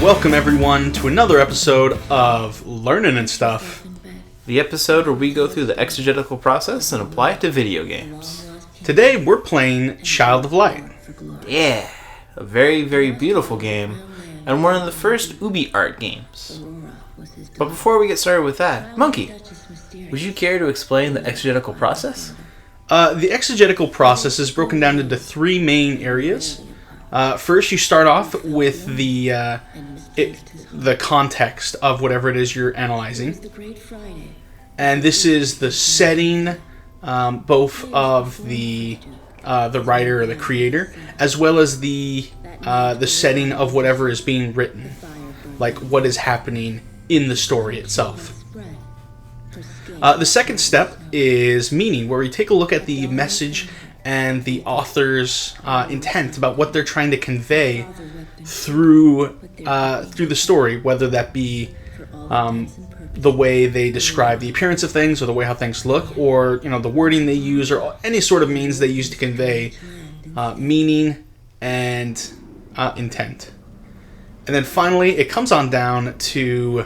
Welcome everyone to another episode of Learnin N Stuff. The episode where we go through the exegetical process and apply it to video games. Today we're playing Child of Light. Yeah, a very, very beautiful game, and one of the first Ubi art games. But before we get started with that, Monkey, would you care to explain the exegetical process? The exegetical process is broken down into three main areas. First, you start off with the context of whatever it is you're analyzing. And this is the setting, both of the writer or the creator, as well as the setting of whatever is being written, like what is happening in the story itself. The second step is meaning, where we take a look at the message and the author's intent about what they're trying to convey through the story, whether that be the way they describe the appearance of things, or the way how things look, or the wording they use, or any sort of means they use to convey meaning and intent. And then finally, it comes on down to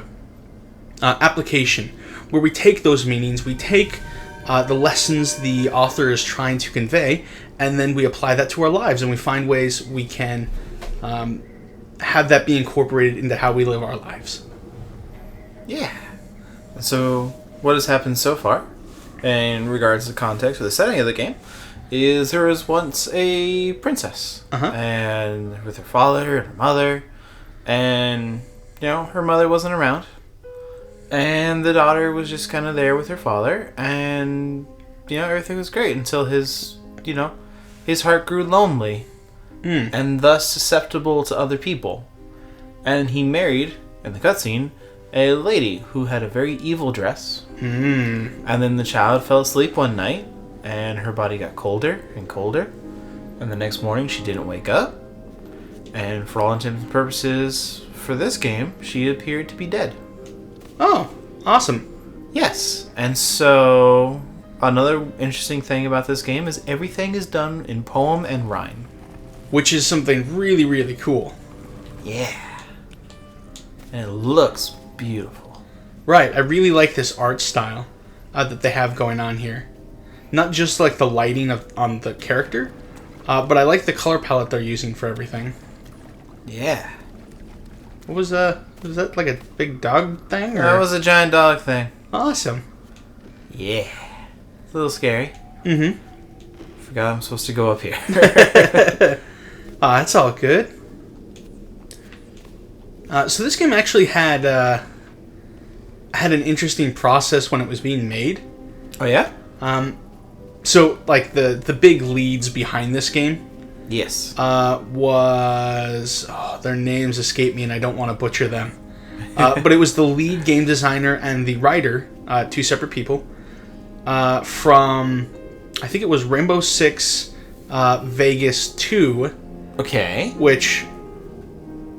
application, where we take those meanings, we take the lessons the author is trying to convey, and then we apply that to our lives, and we find ways we can have that be incorporated into how we live our lives. Yeah. So, what has happened so far, in regards to the context or the setting of the game, is there was once a princess, and with her father and her mother, and, her mother wasn't around. And the daughter was just kind of there with her father, and, everything was great until his heart grew lonely, and thus susceptible to other people. And he married, in the cutscene, a lady who had a very evil dress. And then the child fell asleep one night, and her body got colder and colder, and the next morning she didn't wake up, and for all intents and purposes, for this game, she appeared to be dead. Oh, awesome. Yes, and so another interesting thing about this game is everything is done in poem and rhyme. Which is something really, really cool. Yeah. And it looks beautiful. Right, I really like this art style that they have going on here. Not just like the lighting on the character, but I like the color palette they're using for everything. Yeah. What was that like a big dog thing? Or? That was a giant dog thing. Awesome. Yeah. It's a little scary. Forgot I'm supposed to go up here. That's all good. So this game actually had an interesting process when it was being made. Oh yeah? So like the big leads behind this game. Yes. Their names escape me and I don't want to butcher them. But it was the lead game designer and the writer, two separate people, from, I think it was Rainbow Six Vegas 2. Okay. Which,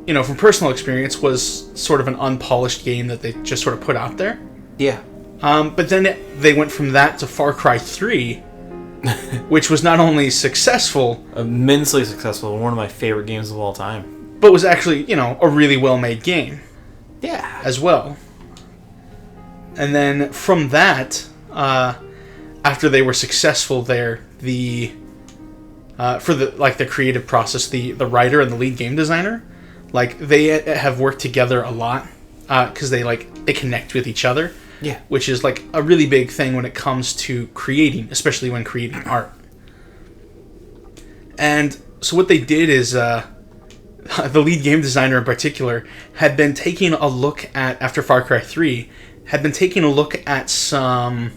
from personal experience, was sort of an unpolished game that they just sort of put out there. Yeah. But then they went from that to Far Cry 3, which was not only successful, immensely successful, one of my favorite games of all time, but was actually, a really well-made game. Yeah. As well. And then from that, after they were successful there, for the creative process, the writer and the lead game designer, they have worked together a lot, because they connect with each other. Yeah. Which is a really big thing when it comes to creating, especially when creating art. And so what they did is, the lead game designer in particular had been taking a look at, after Far Cry 3, had been taking a look at some,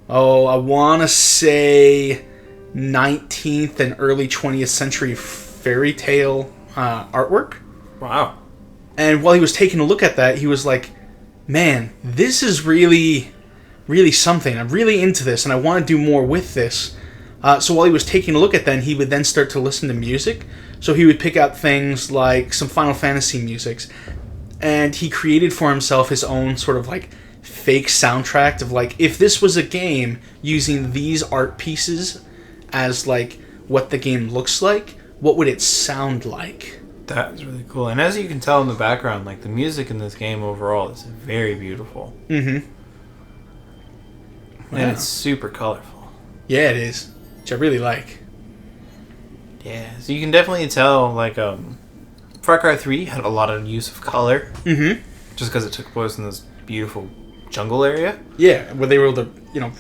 I want to say 19th and early 20th century fairy tale artwork. Wow. And while he was taking a look at that, he was like, man, this is really, really something. I'm really into this, and I want to do more with this. So while he was taking a look at that, he would then start to listen to music. So he would pick out things like some Final Fantasy musics, and he created for himself his own sort of fake soundtrack of if this was a game using these art pieces as what the game looks like, what would it sound like? That's really cool. And as you can tell in the background, like the music in this game overall is very beautiful. Mm-hmm. And it's super colorful. Yeah, it is. Which I really like. Yeah, so you can definitely tell, like, Far Cry 3 had a lot of use of color. Mm-hmm. Just because it took place in this beautiful jungle area. Yeah, where they were able to,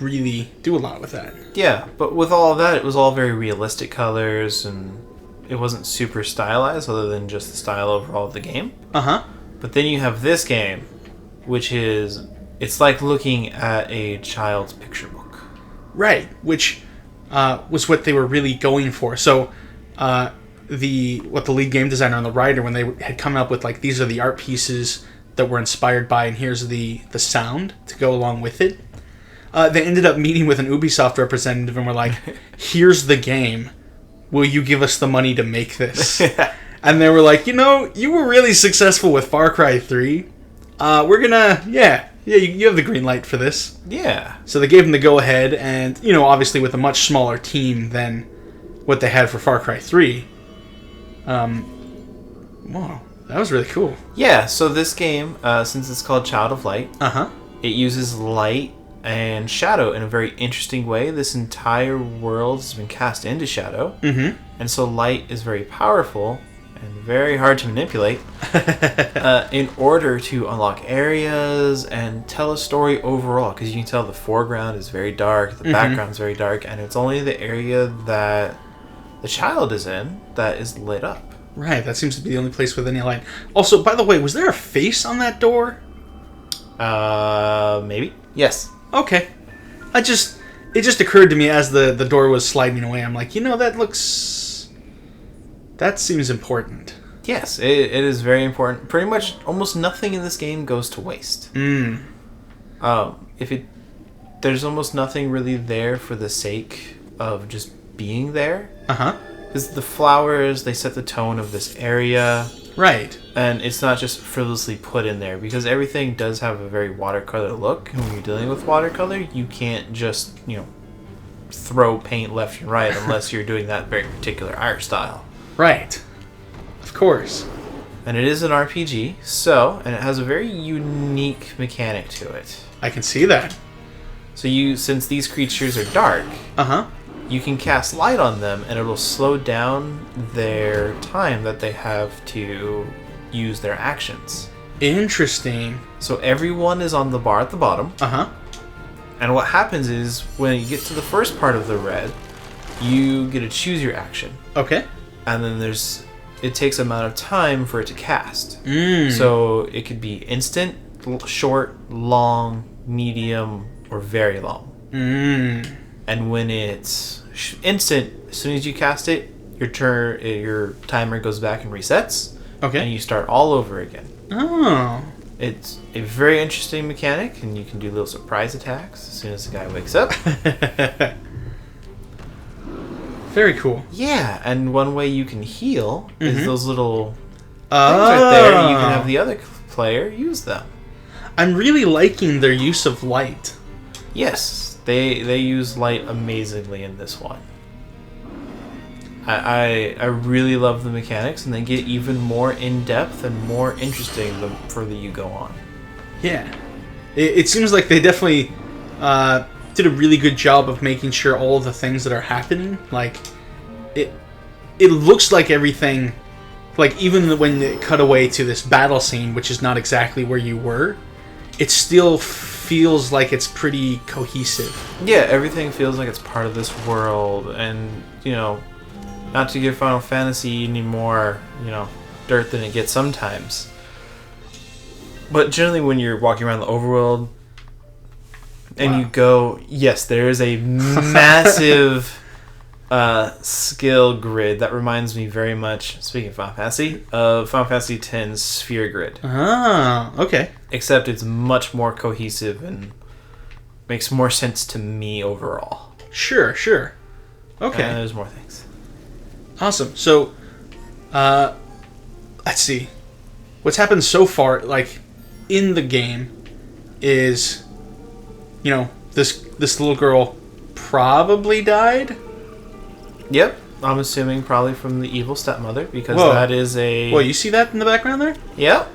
really do a lot with that. Yeah, but with all of that, it was all very realistic colors, and it wasn't super stylized other than just the style overall of the game. Uh-huh. But then you have this game, which is... It's like looking at a child's picture book. Right, which was what they were really going for. So, what the lead game designer and the writer, when they had come up with, like, these are the art pieces that were inspired by, and here's the sound to go along with it, they ended up meeting with an Ubisoft representative and were like, here's the game. Will you give us the money to make this? And they were like, you were really successful with Far Cry 3. We're gonna, you have the green light for this. Yeah. So they gave them the go-ahead, and, obviously with a much smaller team than what they had for Far Cry 3. Whoa, that was really cool. Yeah, so this game, since it's called Child of Light, it uses light and shadow in a very interesting way. This entire world has been cast into shadow, and so light is very powerful and very hard to manipulate in order to unlock areas and tell a story overall, because you can tell the foreground is very dark, the background is very dark, and it's only the area that the child is in that is lit up. Right, that seems to be the only place with any light. Also, by the way, was there a face on that door? Maybe. Yes. Okay. It just occurred to me as the door was sliding away. I'm like, that seems important. Yes, it is very important. Pretty much almost nothing in this game goes to waste. There's almost nothing really there for the sake of just being there. Because the flowers, they set the tone of this area. Right. And it's not just frivolously put in there, because everything does have a very watercolor look. And when you're dealing with watercolor, you can't just, throw paint left and right unless you're doing that very particular art style. Right. Of course. And it is an RPG, and it has a very unique mechanic to it. I can see that. So since these creatures are dark, you can cast light on them, and it'll slow down their time that they have to use their actions. Interesting. So everyone is on the bar at the bottom. And what happens is, when you get to the first part of the red, you get to choose your action. Okay. And then it takes amount of time for it to cast. So it could be instant, short, long, medium, or very long. And when it's instant, as soon as you cast it, your timer goes back and resets. Okay. And you start all over again. Oh. It's a very interesting mechanic, and you can do little surprise attacks as soon as the guy wakes up. Very cool. Yeah, and one way you can heal is those little things right there. You can have the other player use them. I'm really liking their use of light. Yes, they use light amazingly in this one. I really love the mechanics, and they get even more in-depth and more interesting the further you go on. Yeah. It seems like they definitely did a really good job of making sure all of the things that are happening, like, it looks like everything, like, even when it cut away to this battle scene, which is not exactly where you were, it still feels like it's pretty cohesive. Yeah, everything feels like it's part of this world, and, not to give Final Fantasy any more, dirt than it gets sometimes. But generally when you're walking around the overworld and you go, yes, there is a massive skill grid that reminds me very much, speaking of Final Fantasy, of Final Fantasy X's sphere grid. Ah, okay. Except it's much more cohesive and makes more sense to me overall. Sure. Okay. And there's more things. Awesome. So, let's see. What's happened so far, like, in the game is, this little girl probably died? Yep. I'm assuming probably from the evil stepmother, because Whoa. that is a... Whoa, you see that in the background there? Yep.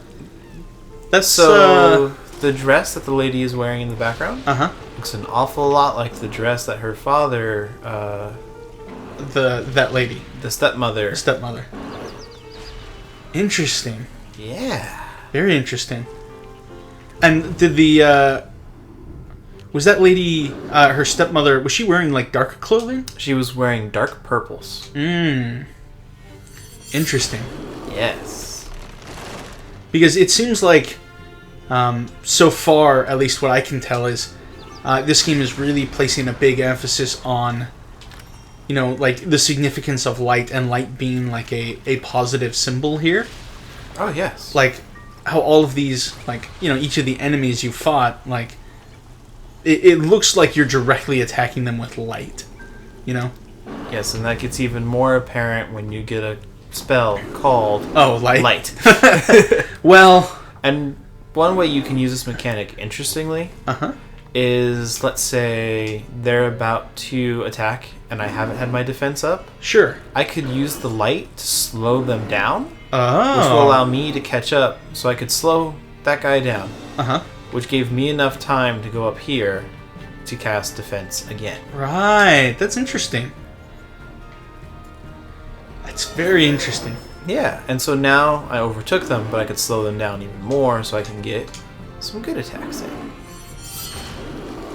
That's So, the dress that the lady is wearing in the background Uh-huh. looks an awful lot like the dress that her father, that lady. the stepmother... Stepmother. Interesting. Yeah. Very interesting. And did the, was that lady, her stepmother, was she wearing, like, dark clothing? She was wearing dark purples. Interesting. Yes. Because it seems like, so far, at least what I can tell is, this game is really placing a big emphasis on, you know, like, the significance of light, and light being, like, a positive symbol here. Oh, yes. Like, how all of these, like, you know, each of the enemies you fought, like, it looks like you're directly attacking them with light, you know? Yes, and that gets even more apparent when you get a spell called... Oh, light? Light. Well... And one way you can use this mechanic, interestingly, is, let's say, they're about to attack, and I haven't had my defense up. Sure. I could use the light to slow them down, Oh. which will allow me to catch up, so I could slow that guy down. Uh-huh. Which gave me enough time to go up here to cast defense again. Right. That's interesting. That's very interesting. Yeah, and so now I overtook them, but I could slow them down even more, so I can get some good attacks in.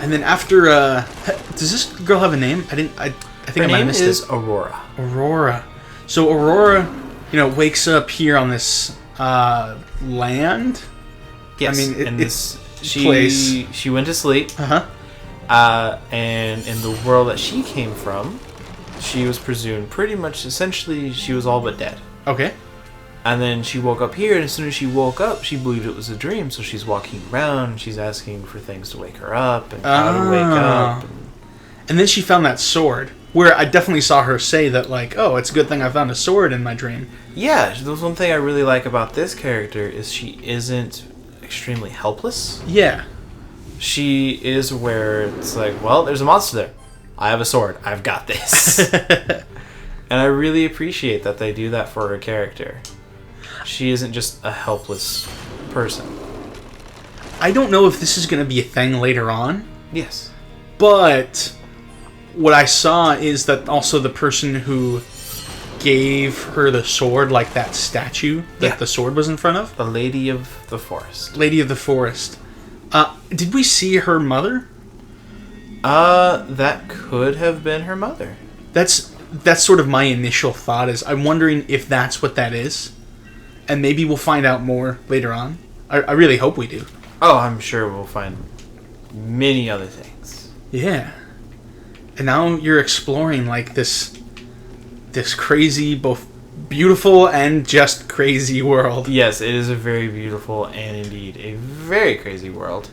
And then after, does this girl have a name? I think I might have missed it. Her name is Aurora. Aurora. So Aurora, you know, wakes up here on this, land? Yes, I mean, in this place. She went to sleep. And in the world that she came from, she was presumed pretty much, essentially, she was all but dead. Okay. And then she woke up here, and as soon as she woke up, she believed it was a dream, so she's walking around, and she's asking for things to wake her up, and how to wake up. And then she found that sword, where I definitely saw her say that, like, oh, it's a good thing I found a sword in my dream. Yeah, there's one thing I really like about this character, is she isn't extremely helpless. Yeah. She is where it's like, well, there's a monster there. I have a sword. I've got this. And I really appreciate that they do that for her character. She isn't just a helpless person. I don't know if this is going to be a thing later on. Yes. But what I saw is that also the person who gave her the sword, like that statue that the sword was in front of. The Lady of the Forest. Lady of the Forest. Did we see her mother? That could have been her mother. That's sort of my initial thought, is I'm wondering if that's what that is. And maybe we'll find out more later on. I really hope we do. Oh, I'm sure we'll find many other things. Yeah. And now you're exploring, like, this crazy, both beautiful and just crazy world. Yes, it is a very beautiful and indeed a very crazy world.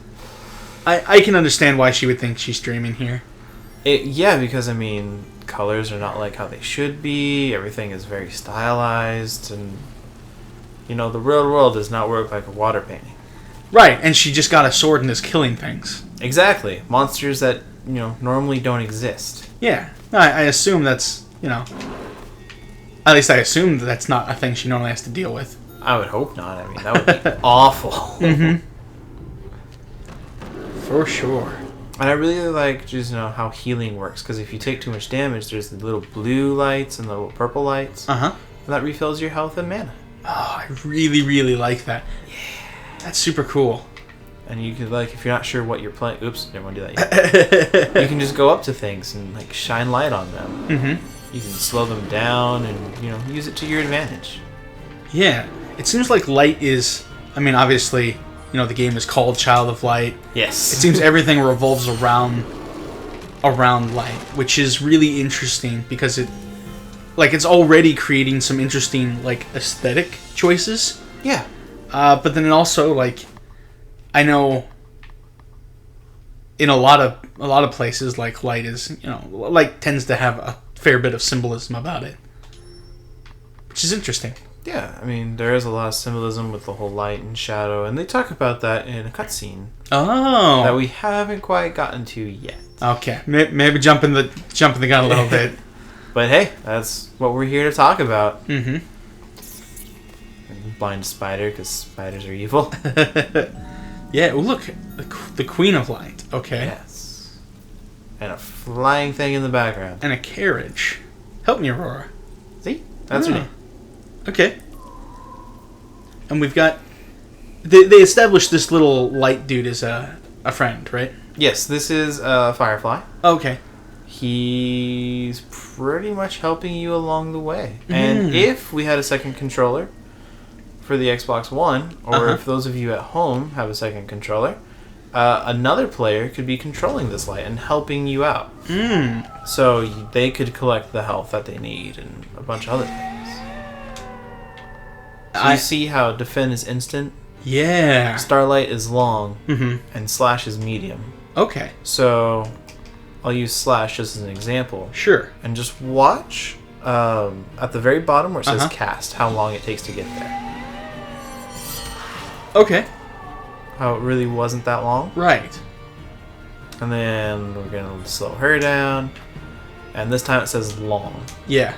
I can understand why she would think she's dreaming here. Yeah, because, I mean, colors are not like how they should be. Everything is very stylized, and, you know, the real world does not work like a water painting. Right, and she just got a sword and is killing things. Exactly. Monsters that, you know, normally don't exist. Yeah. I assume that's, you know... At least I assume that's not a thing she normally has to deal with. I would hope not. I mean, that would be awful. Mm-hmm. For sure. And I really like just, you know, how healing works, because if you take too much damage, there's the little blue lights and the little purple lights. Uh-huh. And that refills your health and mana. Oh, I really, really like that. Yeah. That's super cool. And you could, like, if you're not sure what you're playing... Oops, didn't want to do that yet. You can just go up to things and, like, shine light on them. Mm-hmm. You can slow them down and, you know, use it to your advantage. Yeah. It seems like light is... I mean, obviously, you know, the game is called Child of Light. Yes. It seems everything revolves around light, which is really interesting because it's already creating some interesting, like, aesthetic choices. Yeah. But then it also, like, I know in a lot of places, like, light is, you know, light tends to have a fair bit of symbolism about it, which is interesting. Yeah, I mean, there is a lot of symbolism with the whole light and shadow, and they talk about that in a cutscene. Oh. That we haven't quite gotten to yet. Okay, maybe jumping the gun a little bit. But hey, that's what we're here to talk about. Mm-hmm. Blind spider, because spiders are evil. Yeah, well, look, the Queen of Light. Okay. Yes. And a flying thing in the background. And a carriage. Help me, Aurora. See? That's her name. Okay. And we've got... They established this little light dude as a friend, right? Yes, this is Firefly. Okay. He's pretty much helping you along the way. And if we had a second controller for the Xbox One, or if those of you at home have a second controller, another player could be controlling this light and helping you out. So they could collect the health that they need and a bunch of other things. So you see how defend is instant? Yeah. Starlight is long, and slash is medium. Okay. So I'll use slash just as an example. Sure. And just watch at the very bottom where it says cast, how long it takes to get there. Okay. How it really wasn't that long. Right. And then we're going to slow her down. And this time it says long. Yeah.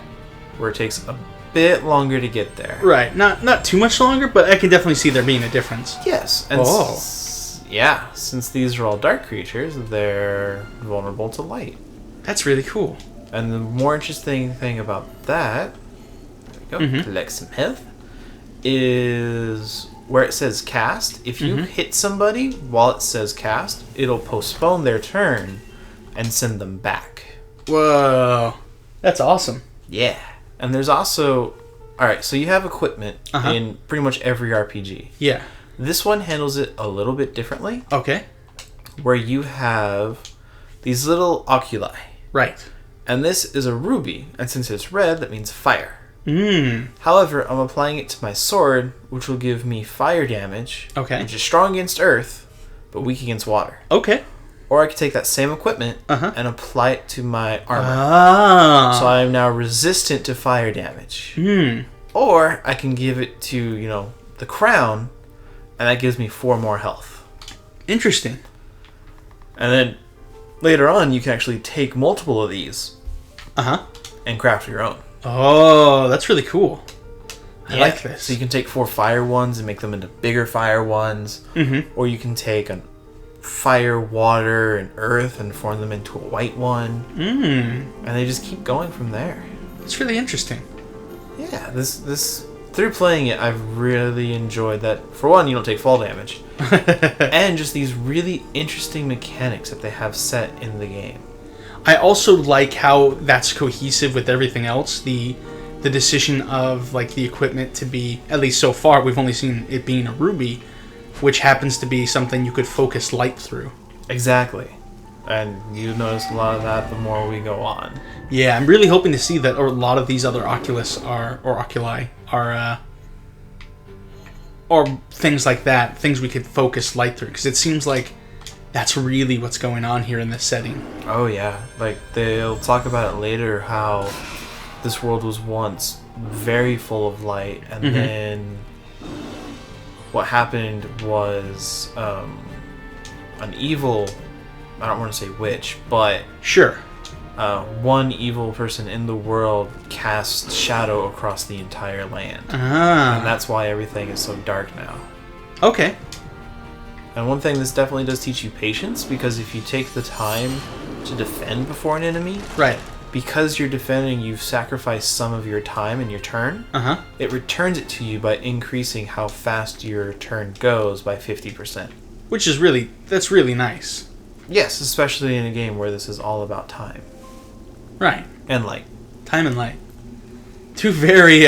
Where it takes a bit longer to get there. Right. Not too much longer, but I can definitely see there being a difference. Yes. And yeah, since these are all dark creatures, they're vulnerable to light. That's really cool. And the more interesting thing about that, there we go, collect some health, is where it says cast. If you hit somebody while it says cast, it'll postpone their turn and send them back. Whoa. That's awesome. Yeah. And there's also... Alright, so you have equipment in pretty much every RPG. Yeah. This one handles it a little bit differently. Okay. Where you have these little oculi. Right. And this is a ruby. And since it's red, that means fire. Mm. However, I'm applying it to my sword, which will give me fire damage. Okay. Which is strong against earth, but weak against water. Okay. Or I could take that same equipment and apply it to my armor. Ah. So I am now resistant to fire damage. Hmm. Or I can give it to, you know, the crown, and that gives me 4 more health. Interesting. And then later on, you can actually take multiple of these and craft your own. Oh, that's really cool. I like this. So you can take 4 fire ones and make them into bigger fire ones. Or you can take a fire, water, and earth and form them into a white one. And they just keep going from there. It's really interesting. Yeah, this through playing it, I've really enjoyed that. For one, you don't take fall damage. And just these really interesting mechanics that they have set in the game. I also like how that's cohesive with everything else. The decision of like the equipment to be, at least so far, we've only seen it being a ruby, which happens to be something you could focus light through. Exactly. And you notice a lot of that the more we go on. Yeah, I'm really hoping to see that a lot of these other oculi or things like that, things we could focus light through, because it seems like that's really what's going on here in this setting. Oh yeah, like they'll talk about it later, how this world was once very full of light, and then what happened was an evil, I don't want to say witch, but sure, one evil person in the world cast shadow across the entire land. And that's why everything is so dark now. Okay. And one thing this definitely does teach you patience, because if you take the time to defend before an enemy, right, because you're defending, you've sacrificed some of your time in your turn. It returns it to you by increasing how fast your turn goes by 50%. Which is that's really nice. Yes, especially in a game where this is all about time. Right. And light. Time and light. Two very,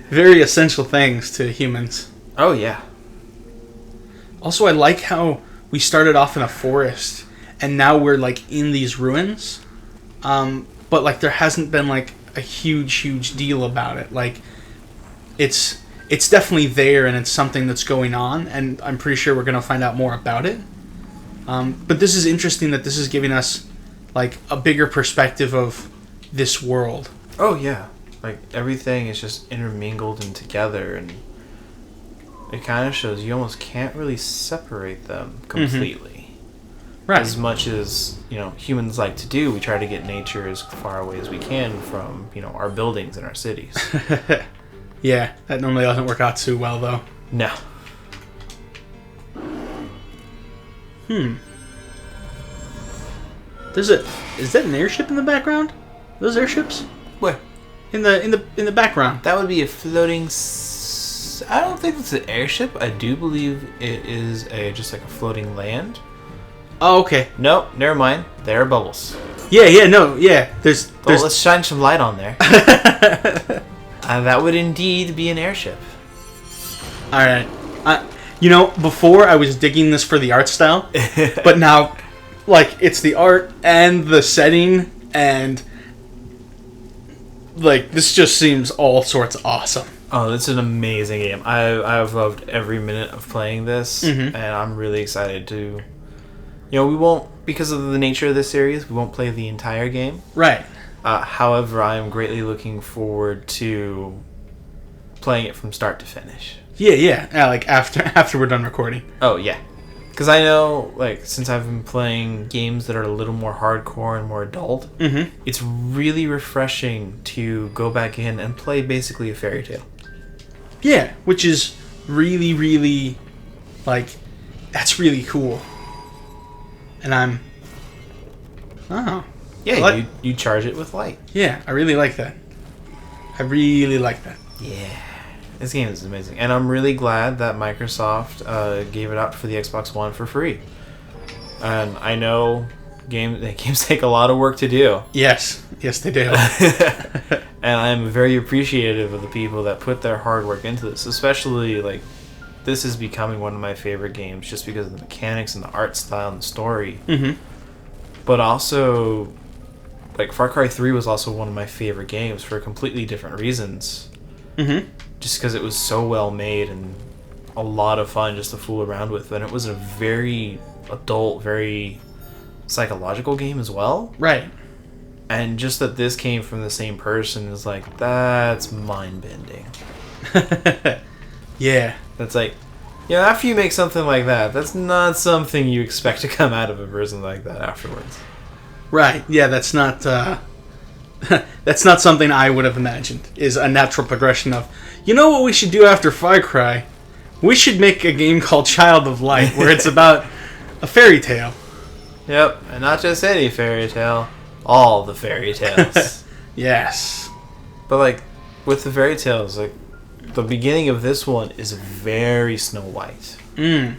very essential things to humans. Oh, yeah. Also, I like how we started off in a forest, and now we're, like, in these ruins. But, like, there hasn't been, like, a huge deal about it. Like, it's definitely there, and it's something that's going on, and I'm pretty sure we're going to find out more about it. But this is interesting that this is giving us, like, a bigger perspective of this world. Oh, yeah. Like, everything is just intermingled and together, and it kind of shows you almost can't really separate them completely. Right. As much as, humans like to do, we try to get nature as far away as we can from, our buildings and our cities. Yeah, that normally doesn't work out too well, though. No. Is that an airship in the background? Those airships? Where? In the background. That would be a floating... I don't think it's an airship. I do believe it is just like a floating land. Oh, okay. Nope, never mind. There are bubbles. Yeah. There's... Let's shine some light on there. That would indeed be an airship. All right. Before I was digging this for the art style, but now, it's the art and the setting, and this just seems all sorts awesome. Oh, it's an amazing game. I've loved every minute of playing this, and I'm really excited to... we won't, because of the nature of this series, we won't play the entire game. Right. However, I am greatly looking forward to playing it from start to finish. Yeah, after we're done recording. Oh, yeah. Because I know, since I've been playing games that are a little more hardcore and more adult, it's really refreshing to go back in and play basically a fairy tale. Yeah, which is really, really, that's really cool. And I'm... Oh. Yeah, you charge it with light. Yeah, I really like that. Yeah. This game is amazing. And I'm really glad that Microsoft gave it out for the Xbox One for free. And I know games take a lot of work to do. Yes, they do. And I'm very appreciative of the people that put their hard work into this. Especially, this is becoming one of my favorite games just because of the mechanics and the art style and the story. But also... Far Cry 3 was also one of my favorite games for completely different reasons. Just because it was so well made and a lot of fun just to fool around with. And it was a very adult, very psychological game as well. Right. And just that this came from the same person is that's mind-bending. Yeah. That's after you make something like that, that's not something you expect to come out of a person like that afterwards. Right. Yeah, that's not that's not something I would have imagined is a natural progression of, what we should do after Far Cry? We should make a game called Child of Light where it's about a fairy tale. Yep, and not just any fairy tale, all the fairy tales. Yes. But with the fairy tales, the beginning of this one is very Snow White. And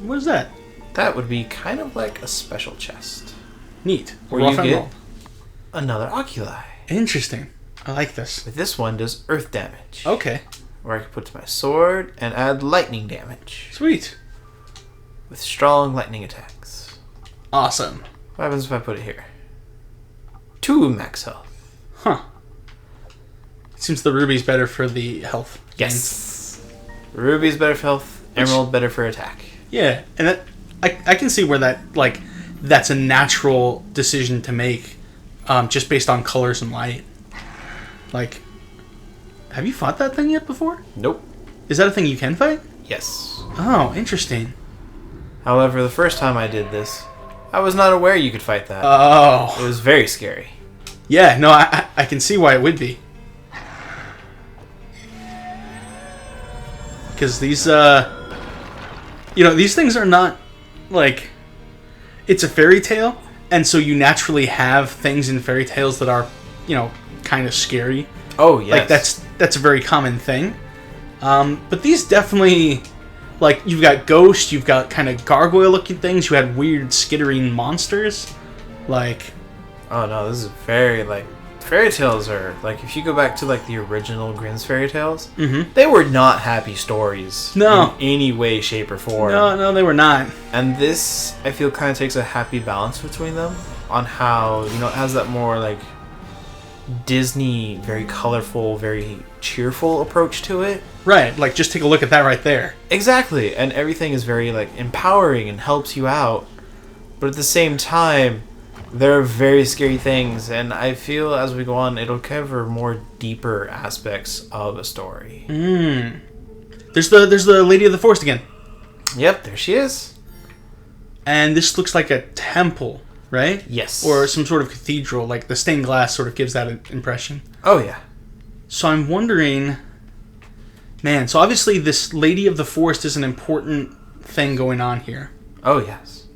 what is that? That would be kind of like a special chest. Neat. Where you get another oculi. Interesting. I like this. But this one does earth damage. Okay. Where I can put to my sword and add lightning damage. Sweet. With strong lightning attacks. Awesome. What happens if I put it here? 2 max health. Huh. It seems the ruby's better for the health. Yes. Ruby's better for health. Emerald better for attack. Yeah, and that I can see where that's a natural decision to make, just based on colors and light. Have you fought that thing yet before? Nope. Is that a thing you can fight? Yes. Oh, interesting. However, the first time I did this, I was not aware you could fight that. Oh. It was very scary. Yeah, no, I can see why it would be. Because these, these things are not, it's a fairy tale, and so you naturally have things in fairy tales that are, kind of scary. Oh, yes. That's a very common thing. But these definitely, you've got ghosts, you've got kind of gargoyle-looking things, you had weird skittering monsters, Oh, no, this is very, fairy tales are, if you go back to, the original Grimm's fairy tales, they were not happy stories. No. In any way, shape, or form. No, they were not. And this, I feel, kind of takes a happy balance between them on how, it has that more, Disney, very colorful, very cheerful approach to it. Right, just take a look at that right there. Exactly, and everything is very, empowering and helps you out. But at the same time, there are very scary things, and I feel as we go on, it'll cover more deeper aspects of a story. There's the Lady of the Forest again. Yep, there she is. And this looks like a temple, right? Yes. Or some sort of cathedral. Like the stained glass sort of gives that impression. Oh, yeah. So I'm wondering... Man, so obviously this Lady of the Forest is an important thing going on here. Oh, yes.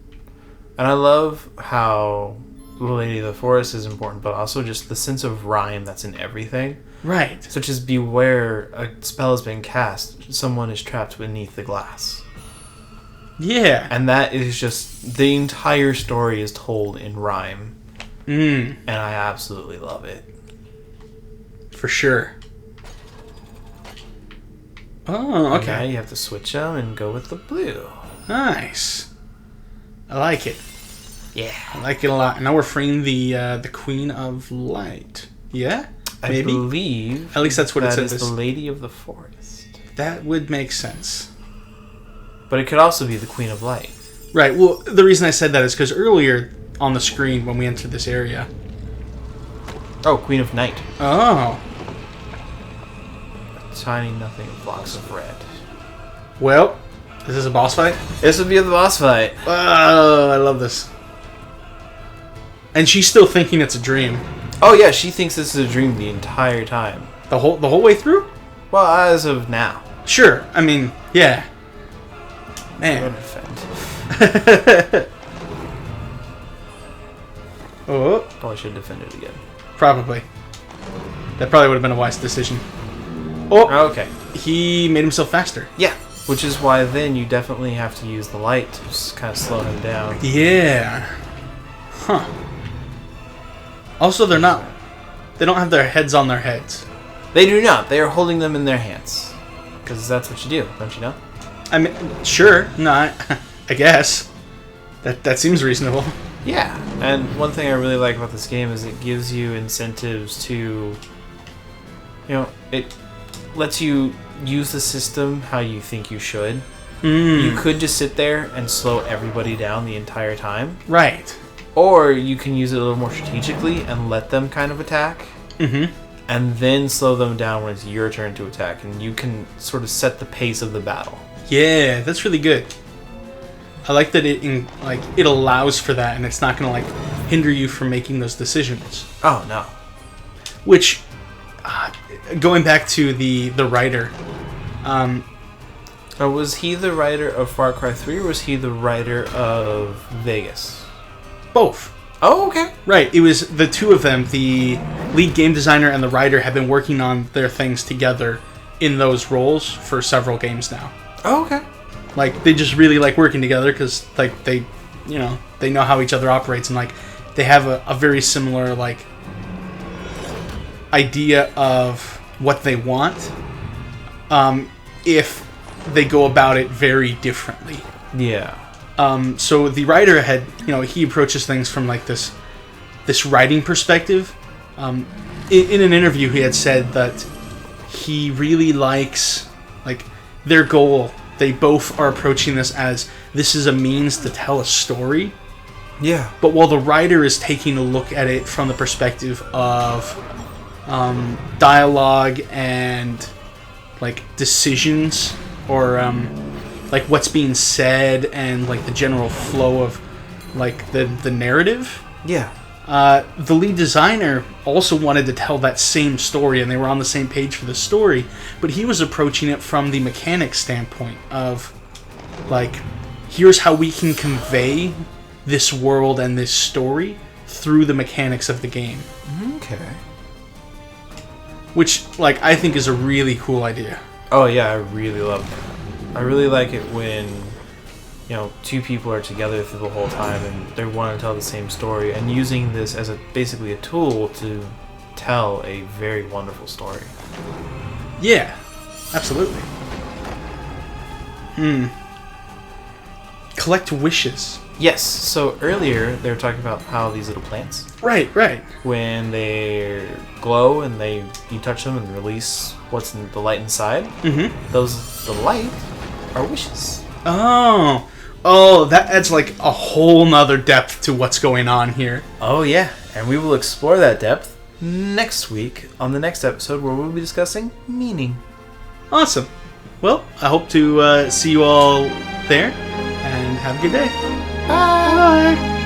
And I love how the Lady of the Forest is important, but also just the sense of rhyme that's in everything. Right. Such as beware, a spell has been cast, someone is trapped beneath the glass. Yeah. And that is just, the entire story is told in rhyme. And I absolutely love it. For sure. Oh, okay. Now you have to switch them and go with the blue. Nice. I like it. Yeah. I like it a lot. And now we're freeing the Queen of Light. Yeah? Maybe? I believe... At least that's what it that says. is the Lady of the Forest. That would make sense. But it could also be the Queen of Light. Right. Well, the reason I said that is because earlier on the screen when we entered this area... Oh, Queen of Night. Oh. Tiny nothing flocks of red. Well, is this a boss fight? This would be the boss fight. Oh, I love this. And she's still thinking it's a dream. Oh yeah, she thinks this is a dream the entire time. The whole way through? Well, as of now. Sure. I mean, yeah. Man. Oh. Probably should defend it again. Probably. That probably would have been a wise decision. Oh. Okay. He made himself faster. Yeah. Which is why then you definitely have to use the light to just kind of slow him down. Yeah. Huh. Also, they don't have their heads on their heads. They do not. They are holding them in their hands. Because that's what you do, don't you know? I mean, sure. No, I guess. That seems reasonable. Yeah. And one thing I really like about this game is it gives you incentives to... it lets you use the system how you think you should. You could just sit there and slow everybody down the entire time. Right. Or you can use it a little more strategically and let them kind of attack. And then slow them down when it's your turn to attack. And you can sort of set the pace of the battle. Yeah, that's really good. I like that it allows for that and it's not going to hinder you from making those decisions. Oh, no. Which, going back to the writer... was he the writer of Far Cry 3 or was he the writer of Vegas? Both. Oh, okay. Right. It was the two of them. The lead game designer and the writer have been working on their things together in those roles for several games now. Oh, okay. They just really like working together because they know how each other operates and they have a very similar idea of what they want. If they go about it very differently. Yeah. So the writer had, he approaches things from this writing perspective. In an interview, he had said that he really likes, their goal. They both are approaching this as this is a means to tell a story. Yeah. But while the writer is taking a look at it from the perspective of dialogue and decisions or what's being said and the general flow of the narrative. Yeah. The lead designer also wanted to tell that same story and they were on the same page for the story, but he was approaching it from the mechanics standpoint of here's how we can convey this world and this story through the mechanics of the game. Okay. Which I think is a really cool idea. Oh yeah, I really love it. I really like it when two people are together through the whole time and they want to tell the same story and using this as basically a tool to tell a very wonderful story. Yeah, absolutely. Collect wishes. Yes, so earlier they were talking about how these little plants... Right. When they glow and you touch them and release what's in the light inside, the light are wishes. Oh, that adds a whole nother depth to what's going on here. Oh yeah, and we will explore that depth next week on the next episode where we'll be discussing meaning. Awesome. Well, I hope to see you all there, and have a good day. Bye. Bye.